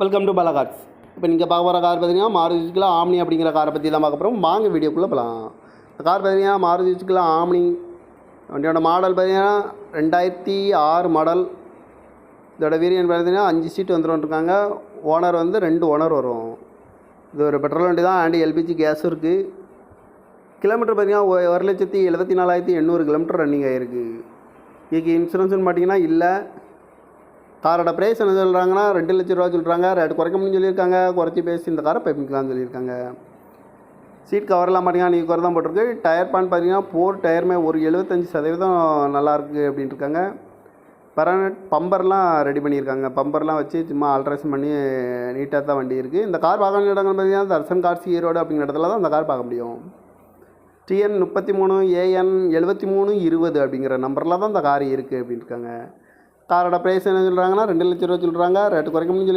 Welcome to Bala cars. இப்போ நீங்கள் பார்க்க போகிற கார் பார்த்தீங்கன்னா மாருதி சுசுகி ஆம்னி அப்படிங்கிற காரை பற்றி தான் பார்க்க போகிறோம். வாங்க வீடியோக்குள்ளே போகலாம். இந்த கார் பார்த்தீங்கன்னா மாருதி சுசுகி ஆம்னி வண்டியோட மாடல் பார்த்தீங்கன்னா 2006 மாடல். இதோட வேரியன்ட் பார்த்தீங்கன்னா 5 சீட் வந்துருக்காங்க. ஓனர் வந்து 2 ஓனர் வரும். இது ஒரு பெட்ரோல் வண்டி தான். அண்ட் எல்பிஜி கேஸும் இருக்குது. கிலோமீட்டர் பார்த்தீங்கன்னா 1,74,800 கிலோமீட்டர் ரன்னிங் ஆகிருக்கு. இதுக்கு இன்சூரன்ஸ்னு பார்த்தீங்கன்னா இல்லை. காரோட ப்ரைஸ் என்ன சொல்கிறாங்கன்னா 2 லட்ச ரூபா சொல்கிறாங்க. ரேட்டு குறைக்க முடியும்னு சொல்லியிருக்காங்க. குறைச்சி பேசி இந்த காரை பைப்பிக்கலாம்னு சொல்லியிருக்காங்க. சீட் கவர்லாம் பார்த்தீங்கன்னா நீ குறை தான் போட்டிருக்கு. டயர் பான் பார்த்தீங்கன்னா 4 டயருமே ஒரு 75% நல்லாயிருக்கு அப்படின்ட்டு இருக்காங்க. பர்மனெண்ட் பம்பர்லாம் ரெடி பண்ணியிருக்காங்க. பம்பர்லாம் வச்சு சும்மா ஆல்ட்ரேஷன் பண்ணி நீட்டாக தான் வண்டி இருக்குது. இந்த கார் பார்க்க இடங்கள் பார்த்தீங்கன்னா தர்சன் கார்ஸ் ஈரோடு அப்படிங்கிற இடத்துல தான் இந்த கார் பார்க்க முடியும். TN 33 AN 7320 அப்படிங்கிற நம்பரில் தான் இந்த கார் இருக்குது அப்படின்ட்டு இருக்காங்க. காரோட ப்ரைஸ் என்ன சொல்கிறாங்கன்னா 2 லட்ச ரூபா சொல்கிறாங்க. ரேட்டு குறைக்க முடியும்.